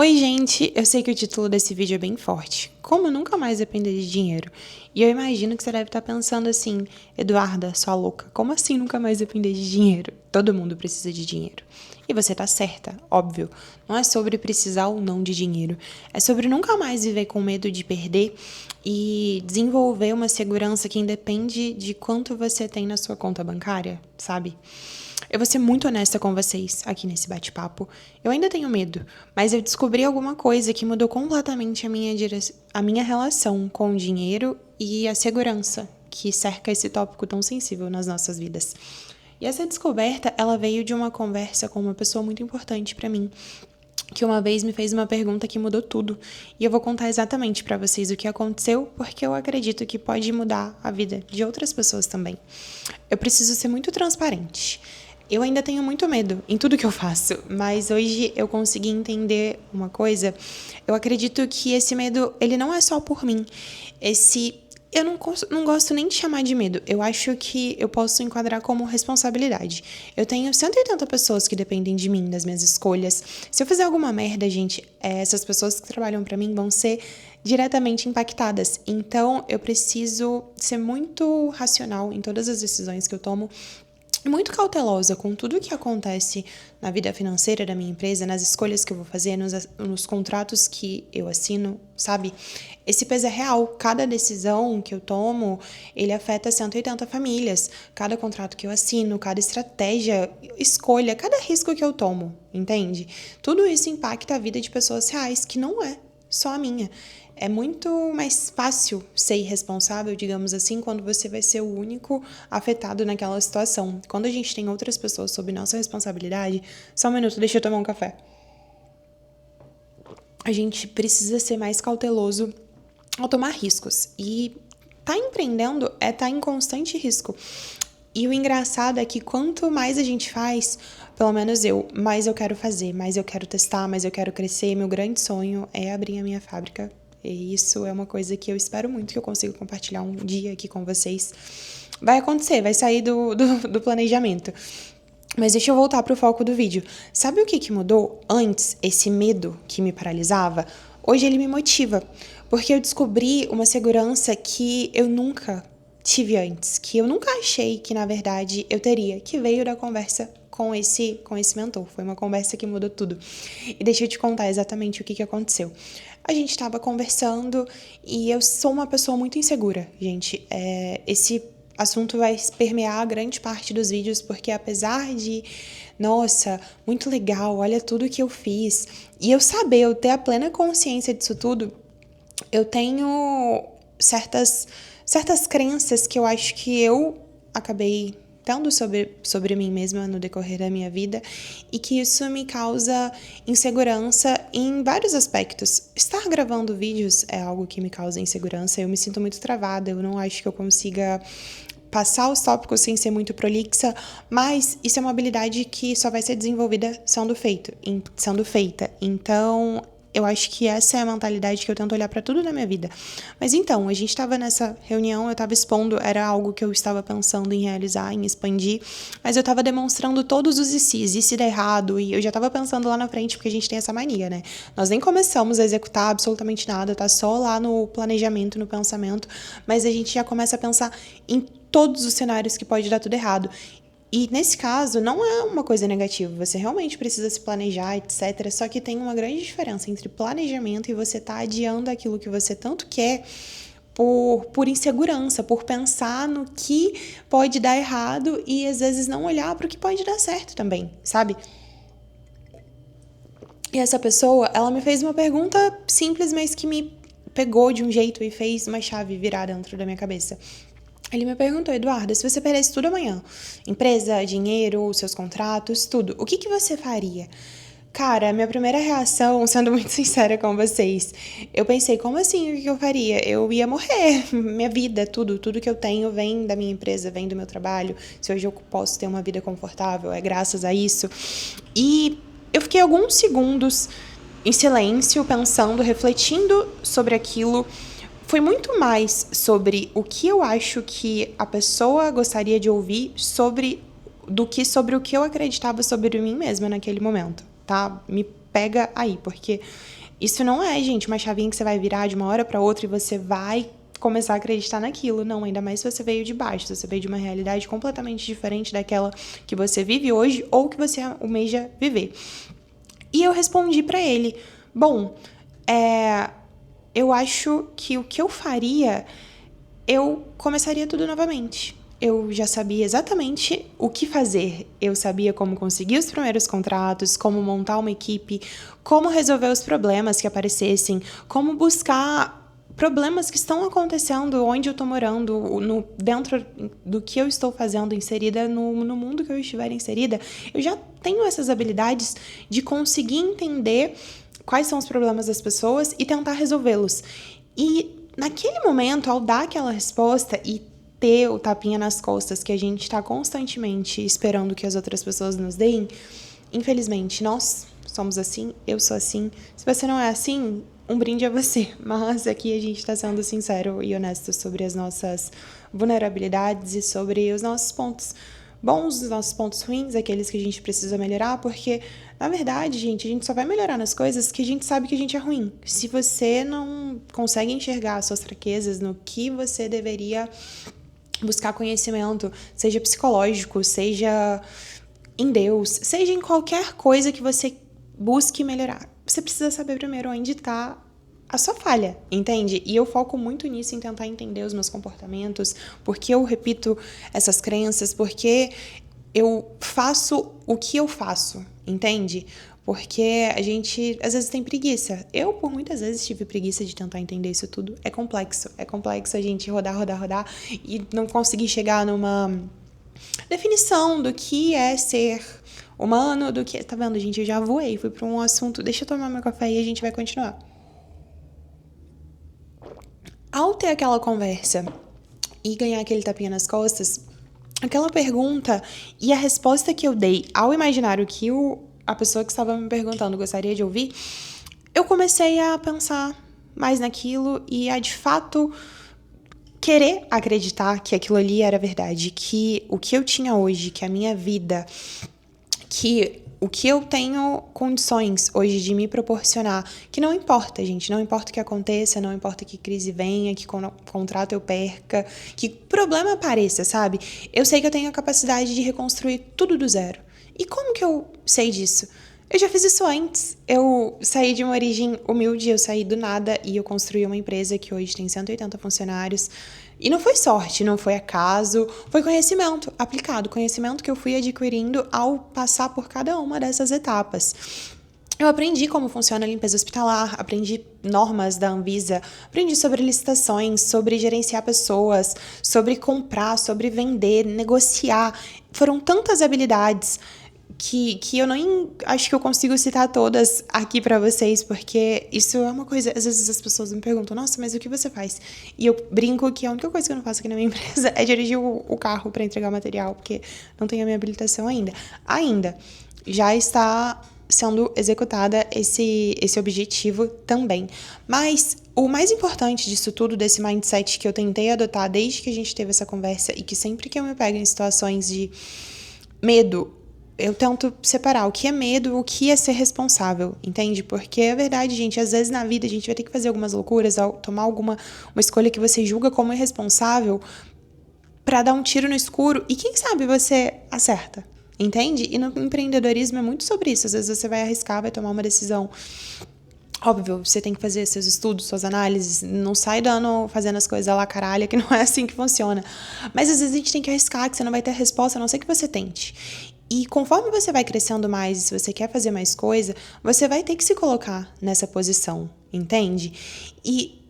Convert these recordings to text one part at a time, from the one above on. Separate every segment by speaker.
Speaker 1: Oi, gente! Eu sei que o título desse vídeo é bem forte. Como nunca mais depender de dinheiro? E eu imagino que você deve estar pensando assim, Eduarda, sua louca, como assim nunca mais depender de dinheiro? Todo mundo precisa de dinheiro. E você tá certa, óbvio. Não é sobre precisar ou não de dinheiro. É sobre nunca mais viver com medo de perder e desenvolver uma segurança que independe de quanto você tem na sua conta bancária, sabe? Eu vou ser muito honesta com vocês aqui nesse bate-papo. Eu ainda tenho medo, mas eu descobri alguma coisa que mudou completamente a minha relação com o dinheiro e a segurança que cerca esse tópico tão sensível nas nossas vidas. E essa descoberta, ela veio de uma conversa com uma pessoa muito importante para mim, que uma vez me fez uma pergunta que mudou tudo. E eu vou contar exatamente para vocês o que aconteceu, porque eu acredito que pode mudar a vida de outras pessoas também. Eu preciso ser muito transparente. Eu ainda tenho muito medo em tudo que eu faço, mas hoje eu consegui entender uma coisa. Eu acredito que esse medo, ele não é só por mim. Eu não gosto nem de chamar de medo. Eu acho que eu posso enquadrar como responsabilidade. Eu tenho 180 pessoas que dependem de mim, das minhas escolhas. Se eu fizer alguma merda, gente, essas pessoas que trabalham pra mim vão ser diretamente impactadas. Então, eu preciso ser muito racional em todas as decisões que eu tomo, muito cautelosa com tudo o que acontece na vida financeira da minha empresa, nas escolhas que eu vou fazer, nos contratos que eu assino, sabe? Esse peso é real. Cada decisão que eu tomo, ele afeta 180 famílias. Cada contrato que eu assino, cada estratégia, escolha, cada risco que eu tomo, entende? Tudo isso impacta a vida de pessoas reais, que não é só a minha. É muito mais fácil ser irresponsável, digamos assim, quando você vai ser o único afetado naquela situação. Quando a gente tem outras pessoas sob nossa responsabilidade... Só um minuto, deixa eu tomar um café. A gente precisa ser mais cauteloso ao tomar riscos. E tá empreendendo é estar em constante risco. E o engraçado é que quanto mais a gente faz, pelo menos eu, mais eu quero fazer, mais eu quero testar, mais eu quero crescer. Meu grande sonho é abrir a minha fábrica. E isso é uma coisa que eu espero muito que eu consiga compartilhar um dia aqui com vocês. Vai acontecer, vai sair do planejamento. Mas deixa eu voltar pro foco do vídeo. Sabe o que mudou? Antes, esse medo que me paralisava, hoje ele me motiva. Porque eu descobri uma segurança que eu nunca tive antes, que eu nunca achei que, na verdade, eu teria, que veio da conversa com esse mentor. Foi uma conversa que mudou tudo. E deixa eu te contar exatamente o que aconteceu. A gente estava conversando e eu sou uma pessoa muito insegura, gente. Esse assunto vai permear grande parte dos vídeos, porque apesar de, nossa, muito legal, olha tudo que eu fiz, e eu ter a plena consciência disso tudo, eu tenho certas crenças que eu acho que eu acabei tendo sobre mim mesma no decorrer da minha vida, e que isso me causa insegurança em vários aspectos. Estar gravando vídeos é algo que me causa insegurança, eu me sinto muito travada, eu não acho que eu consiga passar os tópicos sem ser muito prolixa, mas isso é uma habilidade que só vai ser desenvolvida sendo feita. Então, eu acho que essa é a mentalidade que eu tento olhar para tudo na minha vida. Mas então, a gente estava nessa reunião, eu estava expondo, era algo que eu estava pensando em realizar, em expandir, mas eu estava demonstrando todos os e se der errado, e eu já estava pensando lá na frente, porque a gente tem essa mania, né? Nós nem começamos a executar absolutamente nada, tá só lá no planejamento, no pensamento, mas a gente já começa a pensar em todos os cenários que pode dar tudo errado. E nesse caso, não é uma coisa negativa, você realmente precisa se planejar, etc. Só que tem uma grande diferença entre planejamento e você tá adiando aquilo que você tanto quer por insegurança, por pensar no que pode dar errado e às vezes não olhar para o que pode dar certo também, sabe? E essa pessoa, ela me fez uma pergunta simples, mas que me pegou de um jeito e fez uma chave virar dentro da minha cabeça. Ele me perguntou, Eduarda, se você perdesse tudo amanhã, empresa, dinheiro, seus contratos, tudo, o que você faria? Cara, minha primeira reação, sendo muito sincera com vocês, eu pensei, como assim, o que eu faria? Eu ia morrer, minha vida, tudo que eu tenho vem da minha empresa, vem do meu trabalho, se hoje eu posso ter uma vida confortável, é graças a isso. E eu fiquei alguns segundos em silêncio, pensando, refletindo sobre aquilo. Foi muito mais sobre o que eu acho que a pessoa gostaria de ouvir do que sobre o que eu acreditava sobre mim mesma naquele momento, tá? Me pega aí, porque isso não é, gente, uma chavinha que você vai virar de uma hora para outra e você vai começar a acreditar naquilo. Não, ainda mais se você veio de baixo, se você veio de uma realidade completamente diferente daquela que você vive hoje ou que você almeja viver. E eu respondi para ele, bom, eu acho que o que eu faria, eu começaria tudo novamente. Eu já sabia exatamente o que fazer. Eu sabia como conseguir os primeiros contratos, como montar uma equipe, como resolver os problemas que aparecessem, como buscar problemas que estão acontecendo onde eu estou morando, dentro do que eu estou fazendo, inserida no mundo que eu estiver inserida. Eu já tenho essas habilidades de conseguir entender quais são os problemas das pessoas e tentar resolvê-los. E naquele momento, ao dar aquela resposta e ter o tapinha nas costas que a gente está constantemente esperando que as outras pessoas nos deem, infelizmente, nós somos assim, eu sou assim. Se você não é assim, um brinde a você. Mas aqui a gente está sendo sincero e honesto sobre as nossas vulnerabilidades e sobre os nossos pontos bons, os nossos pontos ruins, aqueles que a gente precisa melhorar, porque, na verdade, gente, a gente só vai melhorar nas coisas que a gente sabe que a gente é ruim. Se você não consegue enxergar as suas fraquezas, no que você deveria buscar conhecimento, seja psicológico, seja em Deus, seja em qualquer coisa que você busque melhorar, você precisa saber primeiro onde está a sua falha, entende? E eu foco muito nisso, em tentar entender os meus comportamentos, porque eu repito essas crenças, porque eu faço o que eu faço, entende? Porque a gente, às vezes, tem preguiça. Eu, por muitas vezes, tive preguiça de tentar entender isso tudo. É complexo a gente rodar e não conseguir chegar numa definição do que é ser humano, do que... Tá vendo, gente? Eu já voei, fui pra um assunto... Deixa eu tomar meu café e a gente vai continuar. Ao ter aquela conversa e ganhar aquele tapinha nas costas, aquela pergunta e a resposta que eu dei ao imaginar o que a pessoa que estava me perguntando gostaria de ouvir, eu comecei a pensar mais naquilo e a, de fato, querer acreditar que aquilo ali era verdade, que o que eu tinha hoje, que a minha vida, que o que eu tenho condições hoje de me proporcionar, que não importa, gente, não importa o que aconteça, não importa que crise venha, que contrato eu perca, que problema apareça, sabe? Eu sei que eu tenho a capacidade de reconstruir tudo do zero. E como que eu sei disso? Eu já fiz isso antes. Eu saí de uma origem humilde, eu saí do nada e eu construí uma empresa que hoje tem 180 funcionários. E não foi sorte, não foi acaso, foi conhecimento aplicado, conhecimento que eu fui adquirindo ao passar por cada uma dessas etapas. Eu aprendi como funciona a limpeza hospitalar, aprendi normas da Anvisa, aprendi sobre licitações, sobre gerenciar pessoas, sobre comprar, sobre vender, negociar. Foram tantas habilidades que eu nem acho que eu consigo citar todas aqui pra vocês, porque isso é uma coisa... Às vezes as pessoas me perguntam, nossa, mas o que você faz? E eu brinco que a única coisa que eu não faço aqui na minha empresa é dirigir o carro pra entregar o material, porque não tenho a minha habilitação ainda. Já está sendo executada esse objetivo também. Mas o mais importante disso tudo, desse mindset que eu tentei adotar desde que a gente teve essa conversa e que sempre que eu me pego em situações de medo, eu tento separar o que é medo, o que é ser responsável, entende? Porque é verdade, gente, às vezes na vida a gente vai ter que fazer algumas loucuras, tomar uma escolha que você julga como irresponsável pra dar um tiro no escuro e quem sabe você acerta, entende? E no empreendedorismo é muito sobre isso, às vezes você vai arriscar, vai tomar uma decisão. Óbvio, você tem que fazer seus estudos, suas análises, não sai fazendo as coisas à la caralho, que não é assim que funciona. Mas às vezes a gente tem que arriscar, que você não vai ter resposta, a não ser que você tente. E conforme você vai crescendo mais, se você quer fazer mais coisa, você vai ter que se colocar nessa posição, entende? E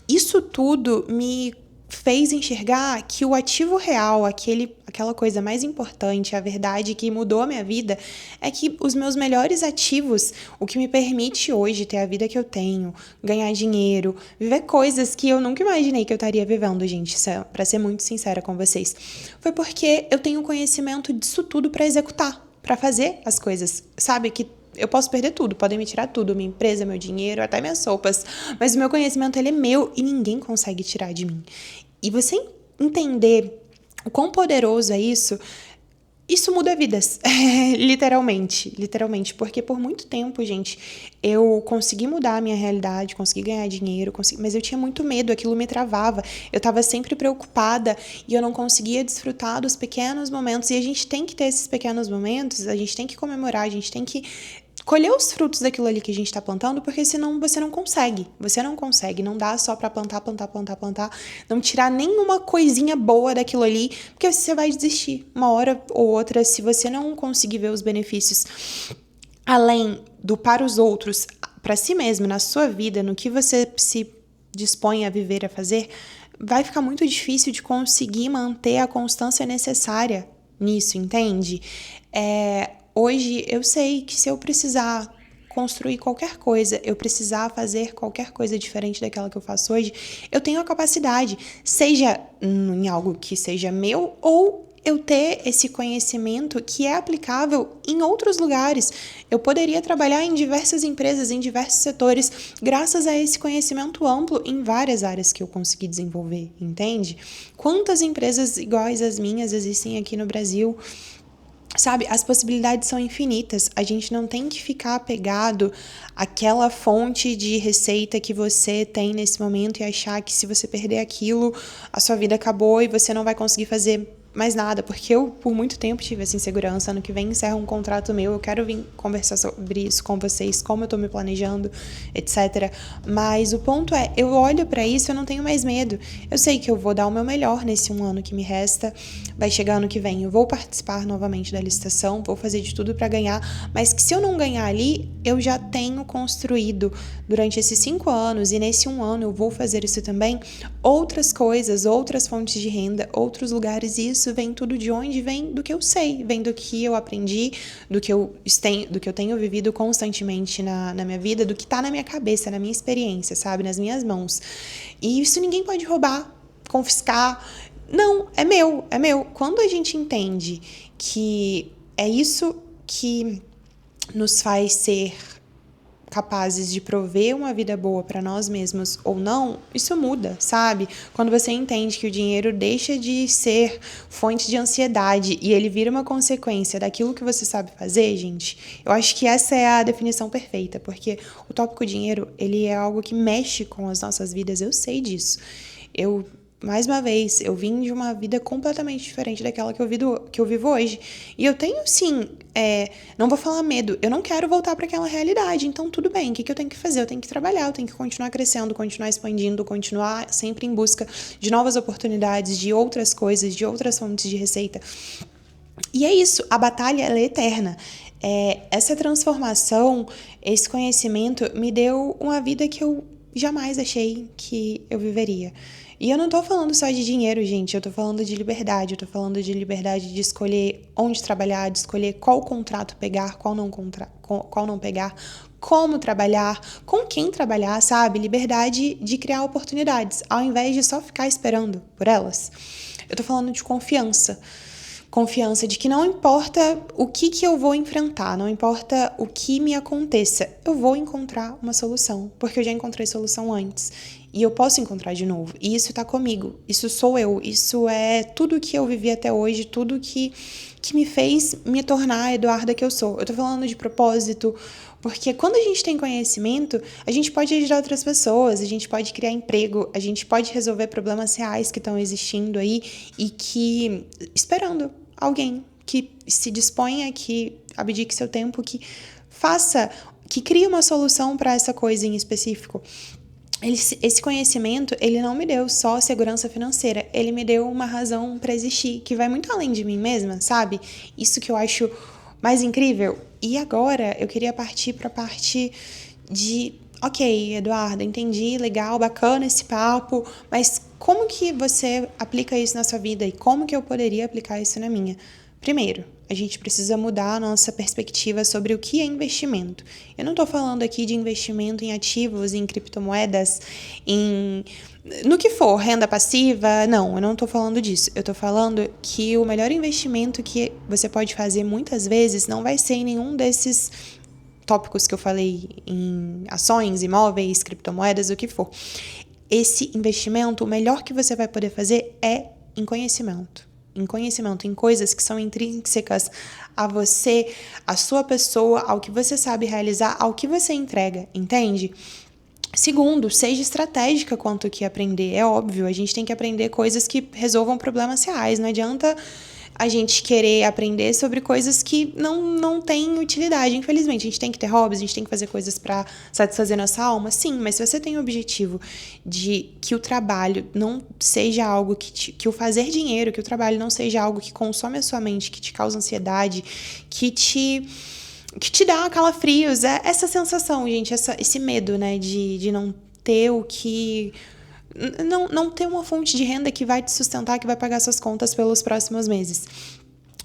Speaker 1: isso tudo me fez enxergar que o ativo real, aquela coisa mais importante, a verdade que mudou a minha vida, é que os meus melhores ativos, o que me permite hoje ter a vida que eu tenho, ganhar dinheiro, viver coisas que eu nunca imaginei que eu estaria vivendo, gente, pra ser muito sincera com vocês, foi porque eu tenho conhecimento disso tudo pra executar, pra fazer as coisas, sabe? Que eu posso perder tudo, podem me tirar tudo, minha empresa, meu dinheiro, até minhas roupas, mas o meu conhecimento, ele é meu e ninguém consegue tirar de mim. E você entender o quão poderoso é isso, Isso muda vidas, literalmente, porque por muito tempo, gente, eu consegui mudar a minha realidade, consegui ganhar dinheiro, mas eu tinha muito medo, aquilo me travava, eu tava sempre preocupada e eu não conseguia desfrutar dos pequenos momentos, e a gente tem que ter esses pequenos momentos, a gente tem que comemorar, a gente tem que colher os frutos daquilo ali que a gente tá plantando, porque senão você não consegue, não dá só pra plantar, não tirar nenhuma coisinha boa daquilo ali, porque você vai desistir uma hora ou outra se você não conseguir ver os benefícios além do para os outros, para si mesmo, na sua vida, no que você se dispõe a viver, a fazer, vai ficar muito difícil de conseguir manter a constância necessária nisso, entende? Hoje eu sei que se eu precisar construir qualquer coisa, eu precisar fazer qualquer coisa diferente daquela que eu faço hoje, eu tenho a capacidade, seja em algo que seja meu ou eu ter esse conhecimento que é aplicável em outros lugares. Eu poderia trabalhar em diversas empresas, em diversos setores, graças a esse conhecimento amplo em várias áreas que eu consegui desenvolver, entende? Quantas empresas iguais às minhas existem aqui no Brasil? Sabe, as possibilidades são infinitas. A gente não tem que ficar apegado àquela fonte de receita que você tem nesse momento e achar que se você perder aquilo, a sua vida acabou e você não vai conseguir fazer mais nada, porque eu por muito tempo tive essa insegurança. Ano que vem encerra um contrato meu, eu quero vir conversar sobre isso com vocês, como eu tô me planejando, etc. Mas o ponto é, eu olho pra isso, eu não tenho mais medo. Eu sei que eu vou dar o meu melhor nesse um ano que me resta. Vai chegar ano que vem, eu vou participar novamente da licitação, vou fazer de tudo pra ganhar, mas que se eu não ganhar ali, eu já tenho construído durante esses 5 anos, e nesse um ano eu vou fazer isso também, outras coisas, outras fontes de renda, outros lugares, e isso vem tudo de onde? Vem do que eu sei, vem do que eu aprendi, do que eu tenho vivido constantemente na minha vida, do que tá na minha cabeça, na minha experiência, sabe? Nas minhas mãos. E isso ninguém pode roubar, confiscar. Não, é meu, é meu. Quando a gente entende que é isso que nos faz ser capazes de prover uma vida boa para nós mesmos ou não, isso muda, sabe? Quando você entende que o dinheiro deixa de ser fonte de ansiedade e ele vira uma consequência daquilo que você sabe fazer, gente, eu acho que essa é a definição perfeita, porque o tópico dinheiro, ele é algo que mexe com as nossas vidas, eu sei disso. Mais uma vez, eu vim de uma vida completamente diferente daquela que eu vivo hoje. E eu tenho, sim, não vou falar medo, eu não quero voltar para aquela realidade. Então, tudo bem, o que eu tenho que fazer? Eu tenho que trabalhar, eu tenho que continuar crescendo, continuar expandindo, continuar sempre em busca de novas oportunidades, de outras coisas, de outras fontes de receita. E é isso, a batalha, ela é eterna. Essa transformação, esse conhecimento me deu uma vida que eu jamais achei que eu viveria. E eu não tô falando só de dinheiro, gente, eu tô falando de liberdade, eu tô falando de liberdade de escolher onde trabalhar, de escolher qual contrato pegar, qual não pegar, como trabalhar, com quem trabalhar, sabe? Liberdade de criar oportunidades, ao invés de só ficar esperando por elas. Eu tô falando de confiança. Confiança de que não importa o que eu vou enfrentar, não importa o que me aconteça, eu vou encontrar uma solução, porque eu já encontrei solução antes e eu posso encontrar de novo. E isso tá comigo, isso sou eu, isso é tudo que eu vivi até hoje, tudo que me fez me tornar a Eduarda que eu sou. Eu tô falando de propósito, porque quando a gente tem conhecimento, a gente pode ajudar outras pessoas, a gente pode criar emprego, a gente pode resolver problemas reais que estão existindo aí e que esperando alguém que se disponha, que abdique seu tempo, que faça, que crie uma solução para essa coisa em específico. Esse conhecimento, ele não me deu só segurança financeira, ele me deu uma razão para existir, que vai muito além de mim mesma, sabe? Isso que eu acho mais incrível. E agora eu queria partir para a parte de, ok, Eduarda, entendi, legal, bacana esse papo, mas como que você aplica isso na sua vida e como que eu poderia aplicar isso na minha? Primeiro, a gente precisa mudar a nossa perspectiva sobre o que é investimento. Eu não estou falando aqui de investimento em ativos, em criptomoedas, no que for, renda passiva, não, eu não estou falando disso. Eu estou falando que o melhor investimento que você pode fazer muitas vezes não vai ser em nenhum desses tópicos que eu falei, em ações, imóveis, criptomoedas, o que for. Esse investimento, o melhor que você vai poder fazer é em conhecimento. em conhecimento, em coisas que são intrínsecas a você, a sua pessoa, ao que você sabe realizar, ao que você entrega, entende? Segundo, seja estratégica quanto que aprender. É óbvio, a gente tem que aprender coisas que resolvam problemas reais. Não adianta a gente querer aprender sobre coisas que não têm utilidade. Infelizmente, a gente tem que ter hobbies, a gente tem que fazer coisas para satisfazer nossa alma, sim, mas se você tem o objetivo de que o trabalho não seja algo que o fazer dinheiro, que o trabalho não seja algo que consome a sua mente, que te causa ansiedade, que te dá calafrios, é essa sensação, gente, esse medo, né, de não ter o que... Não ter uma fonte de renda que vai te sustentar, que vai pagar suas contas pelos próximos meses.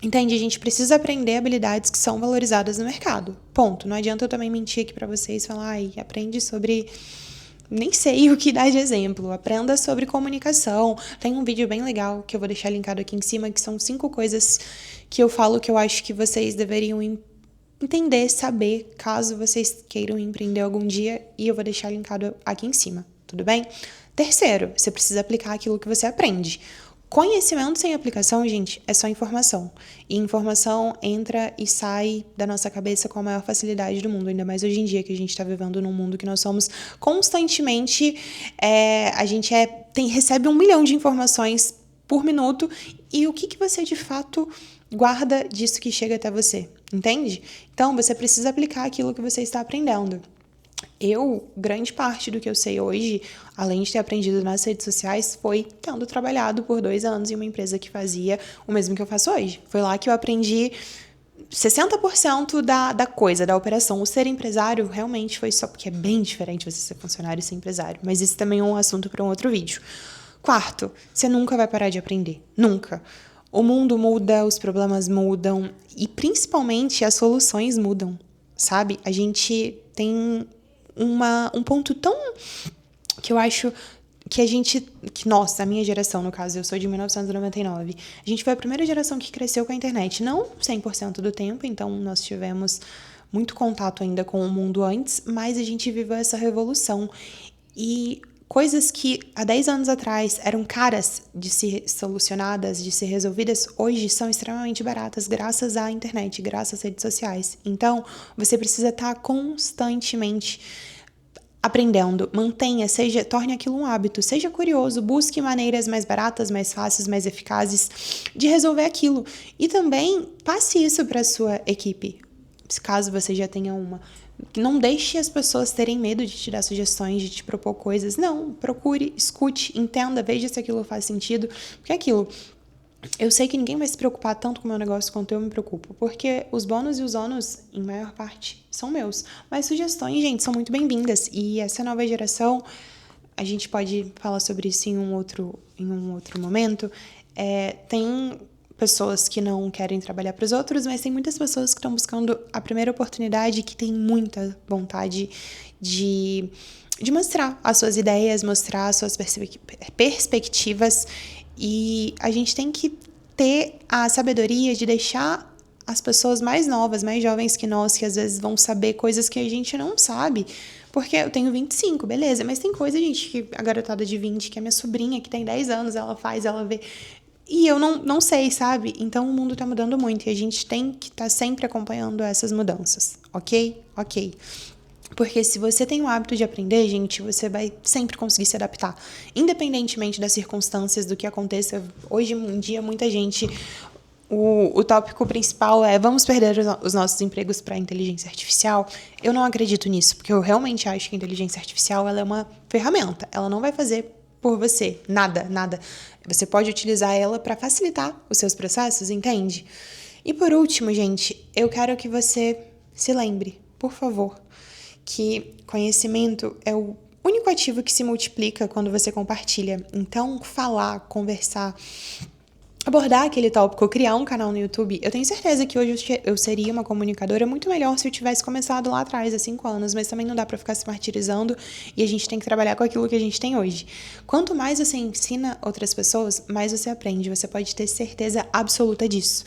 Speaker 1: Entende? A gente precisa aprender habilidades que são valorizadas no mercado. Ponto. Não adianta eu também mentir aqui pra vocês e falar, aprende sobre... Nem sei o que dar de exemplo. Aprenda sobre comunicação. Tem um vídeo bem legal que eu vou deixar linkado aqui em cima, que são 5 coisas que eu falo que eu acho que vocês deveriam entender, saber, caso vocês queiram empreender algum dia, e eu vou deixar linkado aqui em cima, tudo bem? Terceiro, você precisa aplicar aquilo que você aprende. Conhecimento sem aplicação, gente, é só informação. E informação entra e sai da nossa cabeça com a maior facilidade do mundo, ainda mais hoje em dia que a gente está vivendo num mundo que nós somos constantemente... a gente recebe 1 milhão de informações por minuto, e o que você de fato guarda disso que chega até você, entende? Então, você precisa aplicar aquilo que você está aprendendo. Grande parte do que eu sei hoje, além de ter aprendido nas redes sociais, foi tendo trabalhado por 2 anos em uma empresa que fazia o mesmo que eu faço hoje. Foi lá que eu aprendi 60% da coisa, da operação. O ser empresário realmente foi só porque é bem diferente você ser funcionário e ser empresário. Mas isso também é um assunto para um outro vídeo. Quarto, você nunca vai parar de aprender. Nunca. O mundo muda, os problemas mudam e principalmente as soluções mudam, sabe? A gente tem um ponto tão... que eu acho que nossa, a minha geração, no caso, eu sou de 1999, a gente foi a primeira geração que cresceu com a internet, não 100% do tempo, então nós tivemos muito contato ainda com o mundo antes, mas a gente viveu essa revolução. E coisas que há 10 anos atrás eram caras de ser solucionadas, de ser resolvidas, hoje são extremamente baratas graças à internet, graças às redes sociais. Então, você precisa estar constantemente aprendendo, torne aquilo um hábito, seja curioso, busque maneiras mais baratas, mais fáceis, mais eficazes de resolver aquilo. E também passe isso para a sua equipe, caso você já tenha uma. Não deixe as pessoas terem medo de te dar sugestões, de te propor coisas. Não, procure, escute, entenda, veja se aquilo faz sentido. Porque é aquilo, eu sei que ninguém vai se preocupar tanto com o meu negócio quanto eu me preocupo, porque os bônus e os ônus, em maior parte, são meus. Mas sugestões, gente, são muito bem-vindas. E essa nova geração, a gente pode falar sobre isso em um outro momento, tem pessoas que não querem trabalhar para os outros, mas tem muitas pessoas que estão buscando a primeira oportunidade, que tem muita vontade de mostrar as suas ideias, mostrar as suas perspectivas, e a gente tem que ter a sabedoria de deixar as pessoas mais novas, mais jovens que nós, que às vezes vão saber coisas que a gente não sabe. Porque eu tenho 25, beleza, mas tem coisa, gente, que a garotada de 20, que é minha sobrinha, que tem 10 anos, ela faz, ela vê... E eu não sei, sabe? Então o mundo tá mudando muito e a gente tem que estar sempre acompanhando essas mudanças, ok? Ok. Porque se você tem o hábito de aprender, gente, você vai sempre conseguir se adaptar. Independentemente das circunstâncias, do que aconteça. Hoje em dia, muita gente... O tópico principal é: vamos perder os nossos empregos para a inteligência artificial? Eu não acredito nisso, porque eu realmente acho que a inteligência artificial ela é uma ferramenta. Ela não vai fazer por você nada. Você pode utilizar ela para facilitar os seus processos, entende? E por último, gente, eu quero que você se lembre, por favor, que conhecimento é o único ativo que se multiplica quando você compartilha. Então, falar, conversar, abordar aquele tópico, criar um canal no YouTube, eu tenho certeza que hoje eu seria uma comunicadora muito melhor se eu tivesse começado lá atrás, há 5 anos, mas também não dá pra ficar se martirizando e a gente tem que trabalhar com aquilo que a gente tem hoje. Quanto mais você ensina outras pessoas, mais você aprende, você pode ter certeza absoluta disso.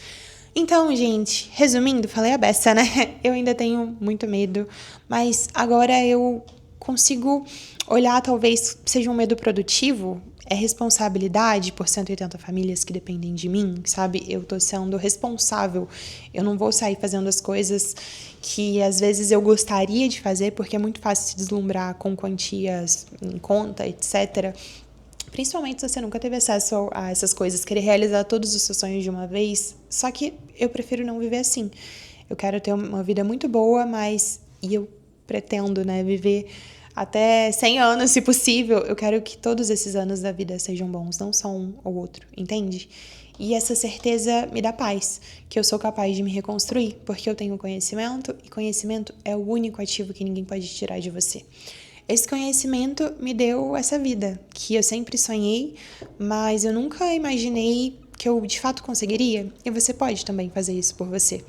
Speaker 1: Então, gente, resumindo, falei a beça, né? Eu ainda tenho muito medo, mas agora eu consigo olhar, talvez seja um medo produtivo, é responsabilidade por 180 famílias que dependem de mim, sabe? Eu tô sendo responsável, eu não vou sair fazendo as coisas que às vezes eu gostaria de fazer, porque é muito fácil se deslumbrar com quantias em conta, etc. Principalmente se você nunca teve acesso a essas coisas, querer realizar todos os seus sonhos de uma vez. Só que eu prefiro não viver assim. Eu quero ter uma vida muito boa, e eu pretendo, né, viver até 100 anos, se possível. Eu quero que todos esses anos da vida sejam bons, não só um ou outro, entende? E essa certeza me dá paz, que eu sou capaz de me reconstruir, porque eu tenho conhecimento, e conhecimento é o único ativo que ninguém pode tirar de você. Esse conhecimento me deu essa vida, que eu sempre sonhei, mas eu nunca imaginei que eu de fato conseguiria. E você pode também fazer isso por você.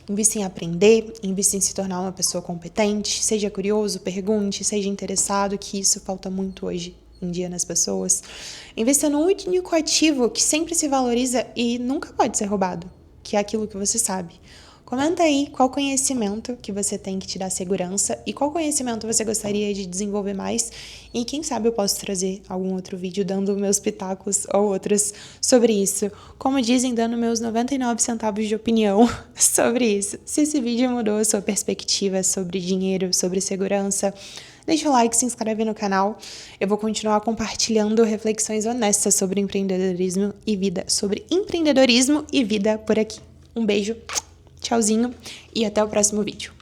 Speaker 1: Invista em aprender, invista em se tornar uma pessoa competente, seja curioso, pergunte, seja interessado, que isso falta muito hoje em dia nas pessoas. Invista no único ativo que sempre se valoriza e nunca pode ser roubado, que é aquilo que você sabe. Comenta aí qual conhecimento que você tem que te dar segurança e qual conhecimento você gostaria de desenvolver mais, e quem sabe eu posso trazer algum outro vídeo dando meus pitacos ou outros sobre isso. Como dizem, dando meus 99 centavos de opinião sobre isso. Se esse vídeo mudou a sua perspectiva sobre dinheiro, sobre segurança, deixa o like, se inscreve no canal. Eu vou continuar compartilhando reflexões honestas sobre empreendedorismo e vida por aqui. Um beijo, tchauzinho e até o próximo vídeo.